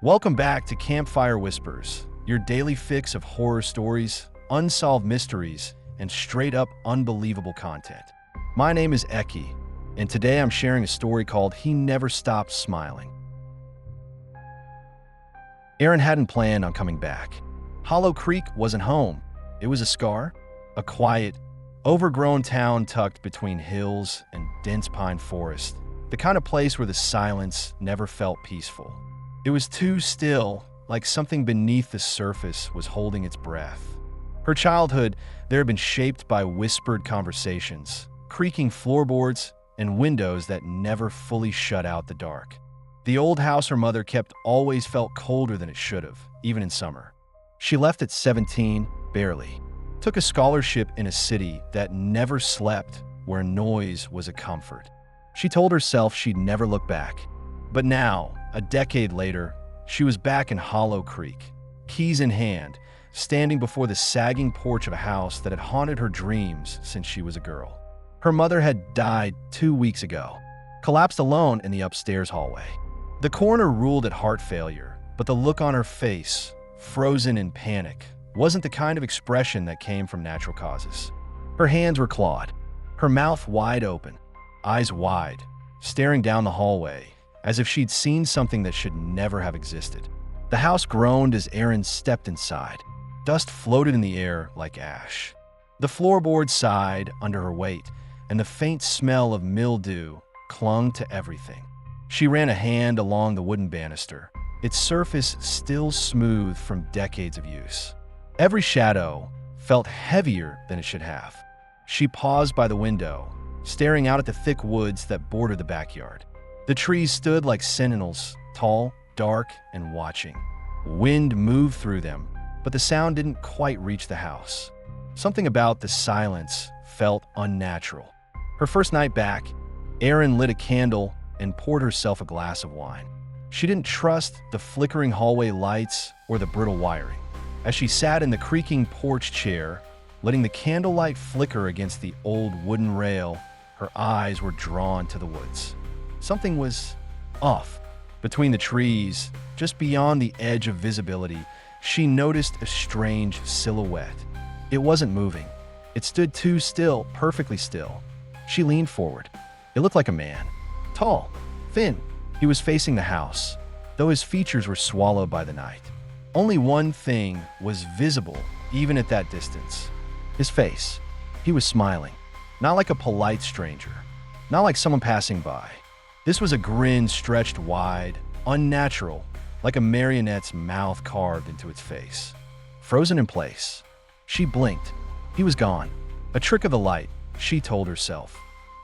Welcome back to Campfire Whispers, your daily fix of horror stories, unsolved mysteries, and straight-up unbelievable content. My name is Eki, and today I'm sharing a story called He Never Stopped Smiling. Erin hadn't planned on coming back. Hollow Creek wasn't home. It was a scar, a quiet, overgrown town tucked between hills and dense pine forest, the kind of place where the silence never felt peaceful. It was too still, like something beneath the surface was holding its breath. Her childhood there had been shaped by whispered conversations, creaking floorboards, and windows that never fully shut out the dark. The old house her mother kept always felt colder than it should have, even in summer. She left at 17, barely. Took a scholarship in a city that never slept, where noise was a comfort. She told herself she'd never look back. But now, a decade later, she was back in Hollow Creek, keys in hand, standing before the sagging porch of a house that had haunted her dreams since she was a girl. Her mother had died 2 weeks ago, collapsed alone in the upstairs hallway. The coroner ruled it heart failure, but the look on her face, frozen in panic, wasn't the kind of expression that came from natural causes. Her hands were clawed, her mouth wide open, eyes wide, staring down the hallway, as if she'd seen something that should never have existed. The house groaned as Erin stepped inside. Dust floated in the air like ash. The floorboards sighed under her weight, and the faint smell of mildew clung to everything. She ran a hand along the wooden banister, its surface still smooth from decades of use. Every shadow felt heavier than it should have. She paused by the window, staring out at the thick woods that bordered the backyard. The trees stood like sentinels, tall, dark, and watching. Wind moved through them, but the sound didn't quite reach the house. Something about the silence felt unnatural. Her first night back, Erin lit a candle and poured herself a glass of wine. She didn't trust the flickering hallway lights or the brittle wiring. As she sat in the creaking porch chair, letting the candlelight flicker against the old wooden rail, her eyes were drawn to the woods. Something was off. Between the trees, just beyond the edge of visibility, she noticed a strange silhouette. It wasn't moving. It stood too still, perfectly still. She leaned forward. It looked like a man. Tall, thin. He was facing the house, though his features were swallowed by the night. Only one thing was visible, even at that distance. His face. He was smiling. Not like a polite stranger. Not like someone passing by. This was a grin stretched wide, unnatural, like a marionette's mouth carved into its face. Frozen in place. She blinked. He was gone. A trick of the light, she told herself.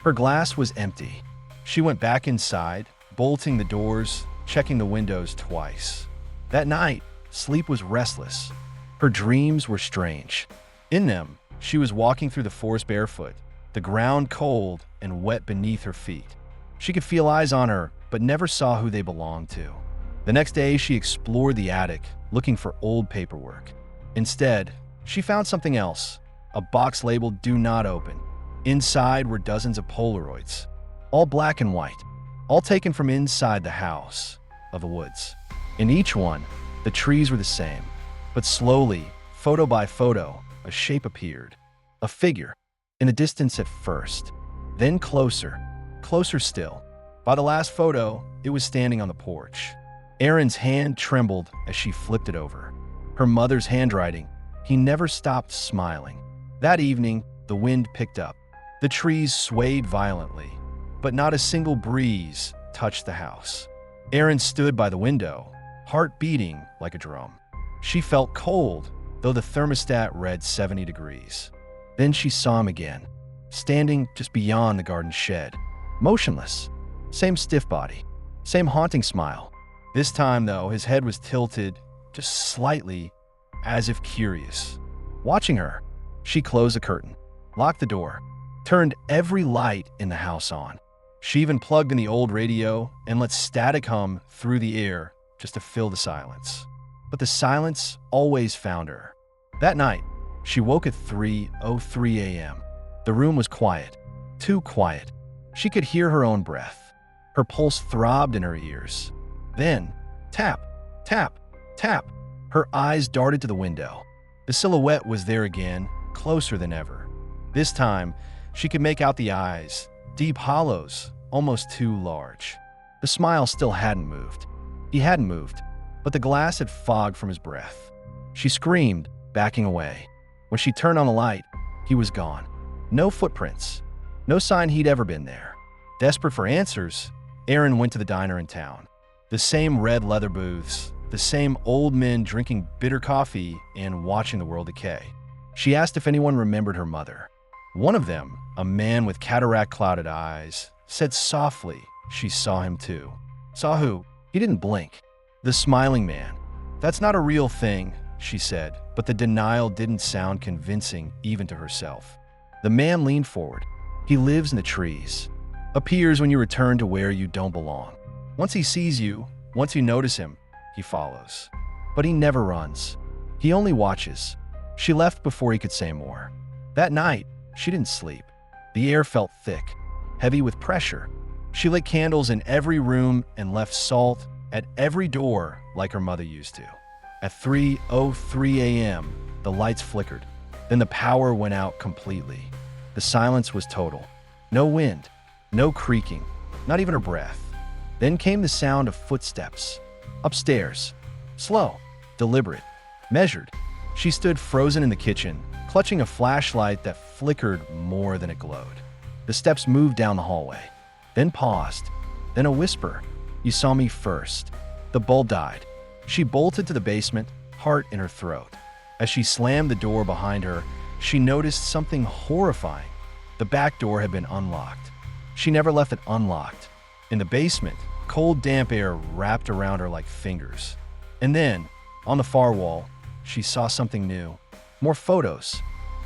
Her glass was empty. She went back inside, bolting the doors, checking the windows twice. That night, sleep was restless. Her dreams were strange. In them, she was walking through the forest barefoot, the ground cold and wet beneath her feet. She could feel eyes on her, but never saw who they belonged to. The next day, she explored the attic, looking for old paperwork. Instead, she found something else, a box labeled "Do Not Open." Inside were dozens of Polaroids, all black and white, all taken from inside the house of the woods. In each one, the trees were the same, but slowly, photo by photo, a shape appeared, a figure, in the distance at first, then closer still. By the last photo, it was standing on the porch. Erin's hand trembled as she flipped it over. Her mother's handwriting. He never stopped smiling. That evening, the wind picked up. The trees swayed violently, but not a single breeze touched the house. Erin stood by the window, heart beating like a drum. She felt cold, though the thermostat read 70 degrees. Then she saw him again, standing just beyond the garden shed. Motionless. Same stiff body. Same haunting smile. This time, though, his head was tilted just slightly, as if curious. Watching her, she closed the curtain, locked the door, turned every light in the house on. She even plugged in the old radio and let static hum through the air just to fill the silence. But the silence always found her. That night, she woke at 3:03 a.m. The room was quiet, too quiet. She could hear her own breath. Her pulse throbbed in her ears. Then, tap, Tap, tap. Her eyes darted to the window. The silhouette was there again, closer than ever. This time, she could make out the eyes, deep hollows, almost too large. The smile still hadn't moved. He hadn't moved, but the glass had fogged from his breath. She screamed, backing away. When she turned on the light, he was gone. No footprints. No sign he'd ever been there. Desperate for answers, Erin went to the diner in town. The same red leather booths, the same old men drinking bitter coffee and watching the world decay. She asked if anyone remembered her mother. One of them, a man with cataract-clouded eyes, said softly she saw him too. Saw who? He didn't blink. The smiling man. That's not a real thing, she said, but the denial didn't sound convincing even to herself. The man leaned forward. He lives in the trees. Appears when you return to where you don't belong. Once he sees you, once you notice him, he follows. But he never runs. He only watches. She left before he could say more. That night, she didn't sleep. The air felt thick, heavy with pressure. She lit candles in every room and left salt at every door like her mother used to. At 3:03 a.m., the lights flickered. Then the power went out completely. The silence was total. No wind, no creaking, not even her breath. Then came the sound of footsteps. Upstairs. Slow, deliberate, measured. She stood frozen in the kitchen, clutching a flashlight that flickered more than it glowed. The steps moved down the hallway, then paused, then a whisper. You saw me first. The bulb died. She bolted to the basement, heart in her throat. As she slammed the door behind her, she noticed something horrifying. The back door had been unlocked. She never left it unlocked. In the basement, cold, damp air wrapped around her like fingers. And then, on the far wall, she saw something new. More photos.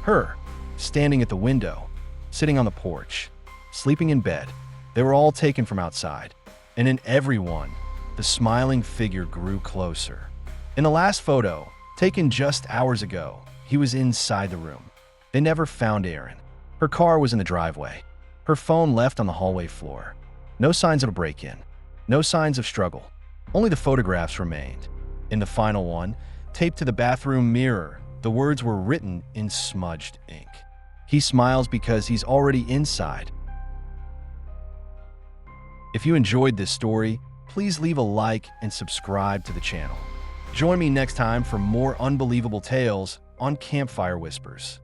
Her, standing at the window, sitting on the porch, sleeping in bed. They were all taken from outside. And in every one, the smiling figure grew closer. In the last photo, taken just hours ago, he was inside the room. They never found Erin. Her car was in the driveway. Her phone left on the hallway floor. No signs of a break-in. No signs of struggle. Only the photographs remained. In the final one, taped to the bathroom mirror, the words were written in smudged ink. He smiles because he's already inside. If you enjoyed this story, please leave a like and subscribe to the channel. Join me next time for more unbelievable tales on Campfire Whispers.